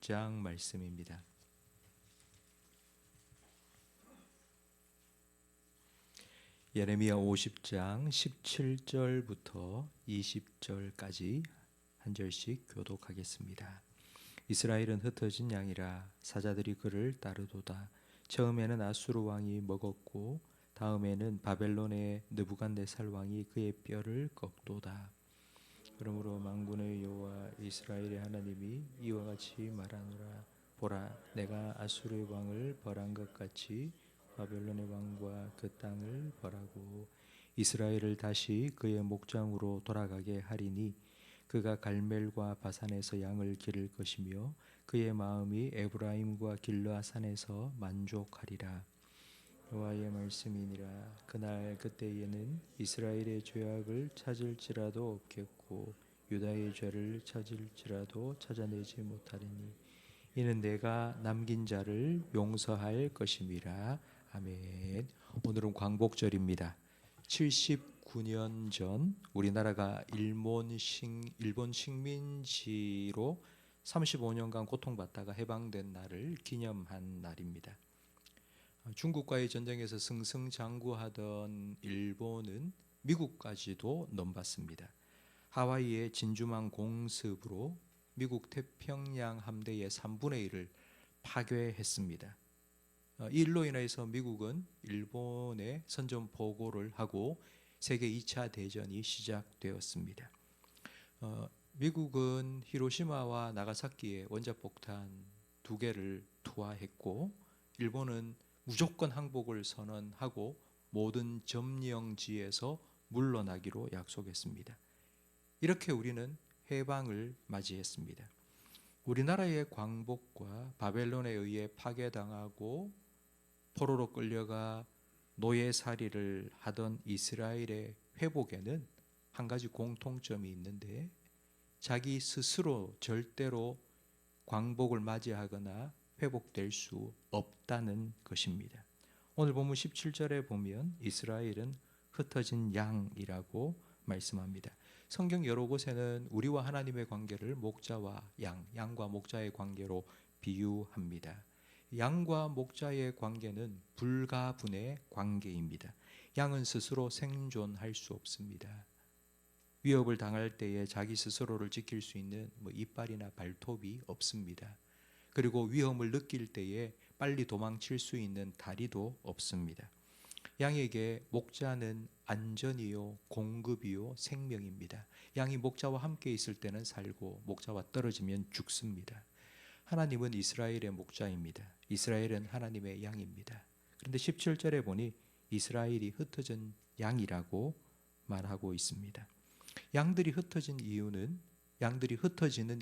50장 말씀입니다. 예레미야 50장 17절부터 20절까지 한 절씩 교독하겠습니다. 이스라엘은 흩어진 양이라 사자들이 그를 따르도다. 처음에는 아수르 왕이 먹었고 다음에는 바벨론의 느부갓네살 왕이 그의 뼈를 꺾도다. 그러므로 만군의 여호와 이스라엘의 하나님이 이와 같이 말하노라. 보라, 내가 아수르의 왕을 벌한 것 같이 바벨론의 왕과 그 땅을 벌하고 이스라엘을 다시 그의 목장으로 돌아가게 하리니 그가 갈멜과 바산에서 양을 기를 것이며 그의 마음이 에브라임과 길르앗산에서 만족하리라. 여호와의 말씀이니라. 그날 그때에는 이스라엘의 죄악을 찾을지라도 없겠고 유다의 죄를 찾을지라도 찾아내지 못하리니 이는 내가 남긴 자를 용서할 것임이라. 아멘. 오늘은 광복절입니다. 79년 전 우리나라가 일본 식민지로 35년간 고통받다가 해방된 날을 기념한 날입니다. 중국과의 전쟁에서 승승장구하던 일본은 미국까지도 넘봤습니다. 하와이의 진주만 공습으로 미국 태평양 함대의 3분의 1을 파괴했습니다. 이 일로 인해서 미국은 일본에 선전포고를 하고 세계 2차 대전이 시작되었습니다. 미국은 히로시마와 나가사키에 원자폭탄 2개를 투하했고 일본은 무조건 항복을 선언하고 모든 점령지에서 물러나기로 약속했습니다. 이렇게 우리는 해방을 맞이했습니다. 우리나라의 광복과 바벨론에 의해 파괴당하고 포로로 끌려가 노예살이를 하던 이스라엘의 회복에는 한 가지 공통점이 있는데 자기 스스로 절대로 광복을 맞이하거나 회복될 수 없다는 것입니다. 오늘 본문 17절에 보면 이스라엘은 흩어진 양이라고 말씀합니다. 성경 여러 곳에는 우리와 하나님의 관계를 목자와 양과 목자의 관계로 비유합니다. 양과 목자의 관계는 불가분의 관계입니다. 양은 스스로 생존할 수 없습니다. 위협을 당할 때에 자기 스스로를 지킬 수 있는 이빨이나 발톱이 없습니다. 그리고 위험을 느낄 때에 빨리 도망칠 수 있는 다리도 없습니다. 양에게 목자는 안전이요, 공급이요, 생명입니다. 양이 목자와 함께 있을 때는 살고 목자와 떨어지면 죽습니다. 하나님은 이스라엘의 목자입니다. 이스라엘은 하나님의 양입니다. 그런데 17절에 보니 이스라엘이 흩어진 양이라고 말하고 있습니다. 양들이 흩어지는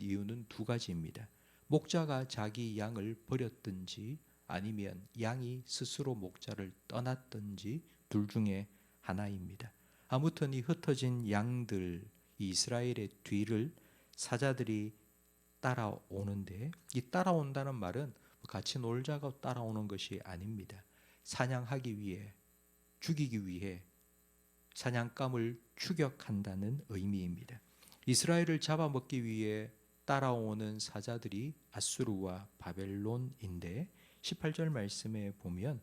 이유는 두 가지입니다. 목자가 자기 양을 버렸든지 아니면 양이 스스로 목자를 떠났든지 둘 중에 하나입니다. 아무튼 이 흩어진 양들, 이스라엘의 뒤를 사자들이 따라오는데 이 따라온다는 말은 같이 놀자고 따라오는 것이 아닙니다. 사냥하기 위해, 죽이기 위해 사냥감을 추격한다는 의미입니다. 이스라엘을 잡아먹기 위해 따라오는 사자들이 아수르와 바벨론인데 18절 말씀에 보면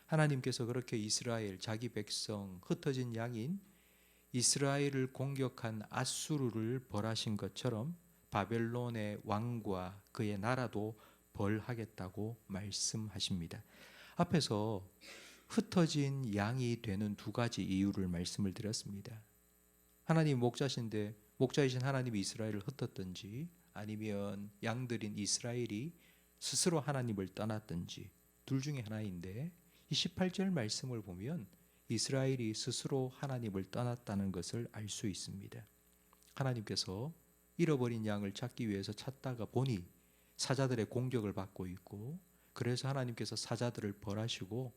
하나님께서 그렇게 이스라엘, 자기 백성, 흩어진 양인 이스라엘을 공격한 아수르를 벌하신 것처럼 바벨론의 왕과 그의 나라도 벌하겠다고 말씀하십니다. 앞에서 흩어진 양이 되는 두 가지 이유를 말씀을 드렸습니다. 하나님 목자신데 목자이신 하나님이 이스라엘을 흩었든지 아니면 양들인 이스라엘이 스스로 하나님을 떠났든지 둘 중에 하나인데 이 18절 말씀을 보면 이스라엘이 스스로 하나님을 떠났다는 것을 알 수 있습니다. 하나님께서 잃어버린 양을 찾기 위해서 찾다가 보니 사자들의 공격을 받고 있고 그래서 하나님께서 사자들을 벌하시고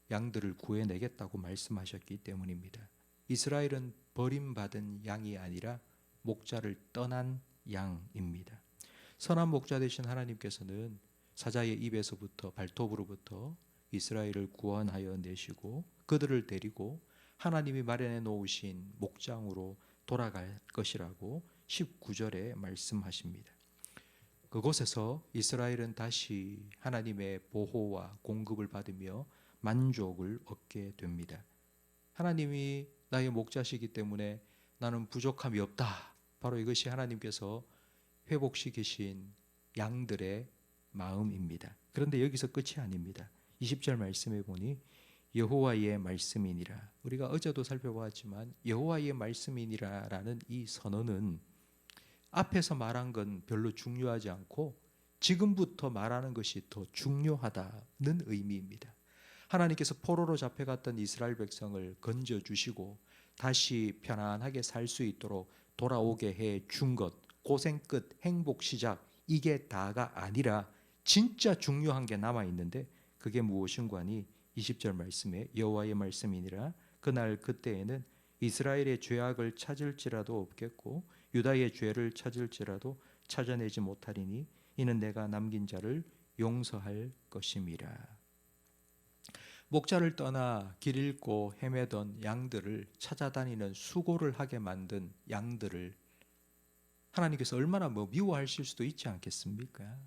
양들을 구해내겠다고 말씀하셨기 때문입니다. 이스라엘은 버림받은 양이 아니라 목자를 떠난 양입니다. 선한 목자 되신 하나님께서는 사자의 입에서부터 발톱으로부터 이스라엘을 구원하여 내시고 그들을 데리고 하나님이 마련해 놓으신 목장으로 돌아갈 것이라고 19절에 말씀하십니다. 그곳에서 이스라엘은 다시 하나님의 보호와 공급을 받으며 만족을 얻게 됩니다. 하나님이 나의 목자시기 때문에 나는 부족함이 없다. 바로 이것이 하나님께서 회복시키신 양들의 마음입니다. 그런데 여기서 끝이 아닙니다. 20절 말씀에 보니 여호와의 말씀이니라. 우리가 어제도 살펴보았지만 여호와의 말씀이니라라는 이 선언은 앞에서 말한 건 별로 중요하지 않고 지금부터 말하는 것이 더 중요하다는 의미입니다. 하나님께서 포로로 잡혀갔던 이스라엘 백성을 건져주시고 다시 편안하게 살 수 있도록 돌아오게 해 준 것, 고생 끝 행복 시작, 이게 다가 아니라 진짜 중요한 게 남아있는데 그게 무엇인가 하니 20절 말씀에 여호와의 말씀이니라. 그날 그때에는 이스라엘의 죄악을 찾을지라도 없겠고 유다의 죄를 찾을지라도 찾아내지 못하리니 이는 내가 남긴 자를 용서할 것임이라. 목자를 떠나 길 잃고 헤매던 양들을 찾아다니는 수고를 하게 만든 양들을 하나님께서 얼마나 미워하실 수도 있지 않겠습니까?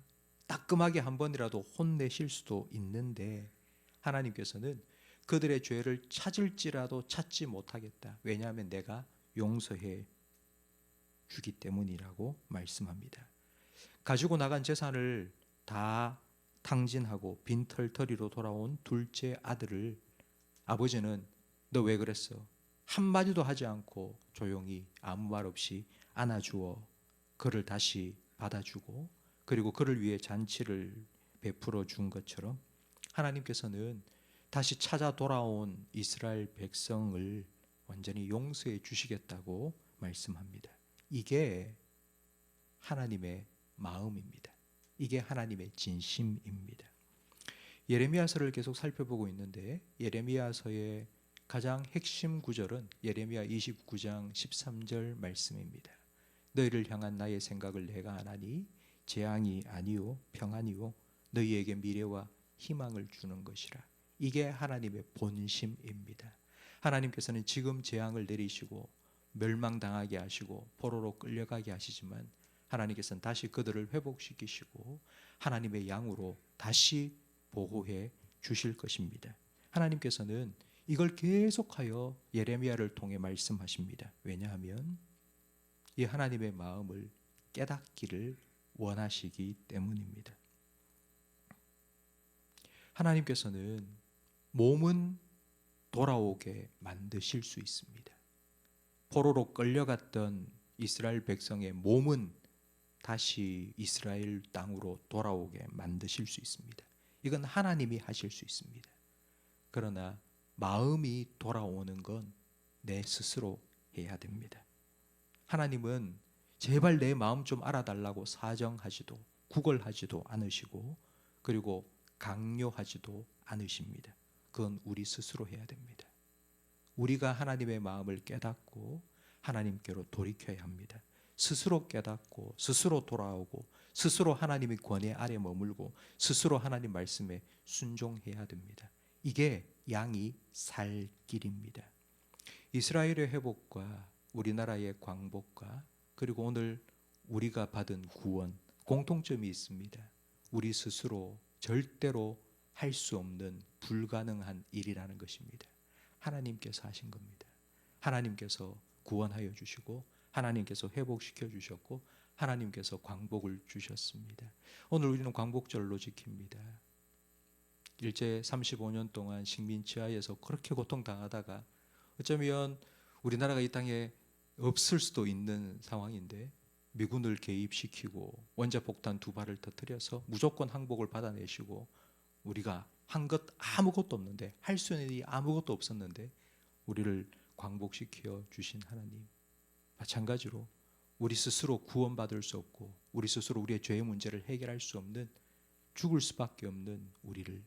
따끔하게 한 번이라도 혼내실 수도 있는데 하나님께서는 그들의 죄를 찾을지라도 찾지 못하겠다. 왜냐하면 내가 용서해 주기 때문이라고 말씀합니다. 가지고 나간 재산을 다 탕진하고 빈털터리로 돌아온 둘째 아들을 아버지는 너 왜 그랬어? 한마디도 하지 않고 조용히 아무 말 없이 안아주어 그를 다시 받아주고 그리고 그를 위해 잔치를 베풀어 준 것처럼 하나님께서는 다시 찾아 돌아온 이스라엘 백성을 완전히 용서해 주시겠다고 말씀합니다. 이게 하나님의 마음입니다. 이게 하나님의 진심입니다. 예레미야서를 계속 살펴보고 있는데 예레미야서의 가장 핵심 구절은 예레미야 29장 13절 말씀입니다. 너희를 향한 나의 생각을 내가 아나니 재앙이 아니요 평안이요 너희에게 미래와 희망을 주는 것이라. 이게 하나님의 본심입니다. 하나님께서는 지금 재앙을 내리시고 멸망당하게 하시고 포로로 끌려가게 하시지만 하나님께서는 다시 그들을 회복시키시고 하나님의 양으로 다시 보호해 주실 것입니다. 하나님께서는 이걸 계속하여 예레미야를 통해 말씀하십니다. 왜냐하면 이 하나님의 마음을 깨닫기를 원하시기 때문입니다. 하나님께서는 몸은 돌아오게 만드실 수 있습니다. 포로로 끌려갔던 이스라엘 백성의 몸은 다시 이스라엘 땅으로 돌아오게 만드실 수 있습니다. 이건 하나님이 하실 수 있습니다. 그러나 마음이 돌아오는 건 내 스스로 해야 됩니다. 하나님은 제발 내 마음 좀 알아달라고 사정하지도 구걸하지도 않으시고 그리고 강요하지도 않으십니다. 그건 우리 스스로 해야 됩니다. 우리가 하나님의 마음을 깨닫고 하나님께로 돌이켜야 합니다. 스스로 깨닫고 스스로 돌아오고 스스로 하나님의 권위 아래 머물고 스스로 하나님 말씀에 순종해야 됩니다. 이게 양이 살 길입니다. 이스라엘의 회복과 우리나라의 광복과 그리고 오늘 우리가 받은 구원 공통점이 있습니다. 우리 스스로 절대로 할 수 없는 불가능한 일이라는 것입니다. 하나님께서 하신 겁니다. 하나님께서 구원하여 주시고 하나님께서 회복시켜 주셨고 하나님께서 광복을 주셨습니다. 오늘 우리는 광복절로 지킵니다. 일제 35년 동안 식민지하에서 그렇게 고통당하다가 어쩌면 우리나라가 이 땅에 없을 수도 있는 상황인데 미군을 개입시키고 원자폭탄 2발을 터뜨려서 무조건 항복을 받아내시고 우리가 한 것 아무것도 없는데 할 수 있는 일이 아무것도 없었는데 우리를 광복시켜 주신 하나님, 마찬가지로 우리 스스로 구원받을 수 없고 우리 스스로 우리의 죄의 문제를 해결할 수 없는 죽을 수밖에 없는 우리를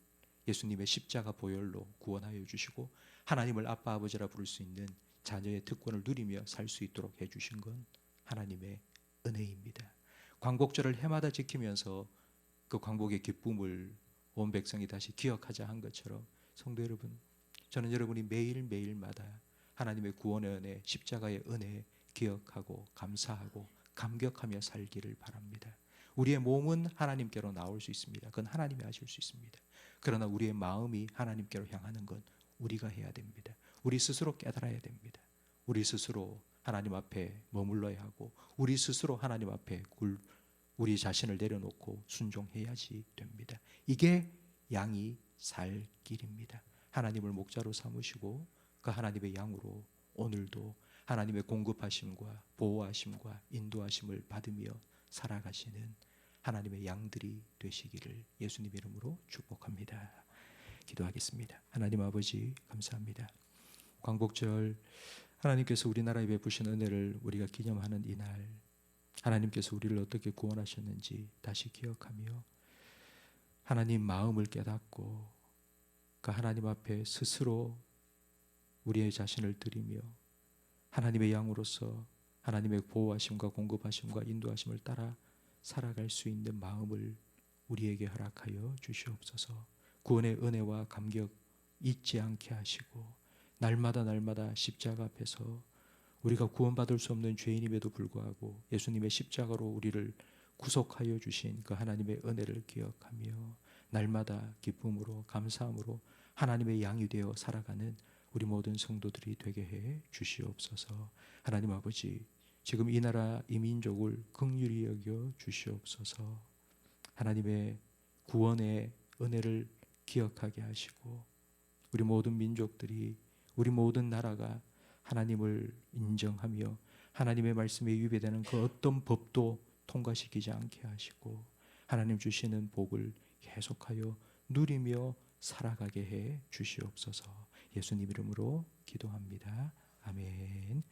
예수님의 십자가 보혈로 구원하여 주시고 하나님을 아빠 아버지라 부를 수 있는 자녀의 특권을 누리며 살 수 있도록 해주신 건 하나님의 은혜입니다. 광복절을 해마다 지키면서 그 광복의 기쁨을 온 백성이 다시 기억하자 한 것처럼 성도 여러분, 저는 여러분이 매일매일마다 하나님의 구원의 은혜, 십자가의 은혜 기억하고 감사하고 감격하며 살기를 바랍니다. 우리의 몸은 하나님께로 나올 수 있습니다. 그건 하나님이 하실 수 있습니다. 그러나 우리의 마음이 하나님께로 향하는 건 우리가 해야 됩니다. 우리 스스로 깨달아야 됩니다. 우리 스스로 하나님 앞에 머물러야 하고 우리 스스로 하나님 앞에 우리 자신을 내려놓고 순종해야지 됩니다. 이게 양이 살 길입니다. 하나님을 목자로 삼으시고 그 하나님의 양으로 오늘도 하나님의 공급하심과 보호하심과 인도하심을 받으며 살아가시는 하나님의 양들이 되시기를 예수님 이름으로 축복합니다. 기도하겠습니다. 하나님 아버지 감사합니다. 광복절 하나님께서 우리나라에 베푸신 은혜를 우리가 기념하는 이날, 하나님께서 우리를 어떻게 구원하셨는지 다시 기억하며 하나님 마음을 깨닫고 그 하나님 앞에 스스로 우리의 자신을 드리며 하나님의 양으로서 하나님의 보호하심과 공급하심과 인도하심을 따라 살아갈 수 있는 마음을 우리에게 허락하여 주시옵소서. 구원의 은혜와 감격 잊지 않게 하시고 날마다 십자가 앞에서 우리가 구원받을 수 없는 죄인임에도 불구하고 예수님의 십자가로 우리를 구속하여 주신 그 하나님의 은혜를 기억하며 날마다 기쁨으로 감사함으로 하나님의 양이 되어 살아가는 우리 모든 성도들이 되게 해 주시옵소서. 하나님 아버지, 지금 이 나라 이 민족을 긍휼히 여겨 주시옵소서. 하나님의 구원의 은혜를 기억하게 하시고 우리 모든 민족들이, 우리 모든 나라가 하나님을 인정하며 하나님의 말씀에 위배되는 그 어떤 법도 통과시키지 않게 하시고 하나님 주시는 복을 계속하여 누리며 살아가게 해 주시옵소서. 예수님 이름으로 기도합니다. 아멘.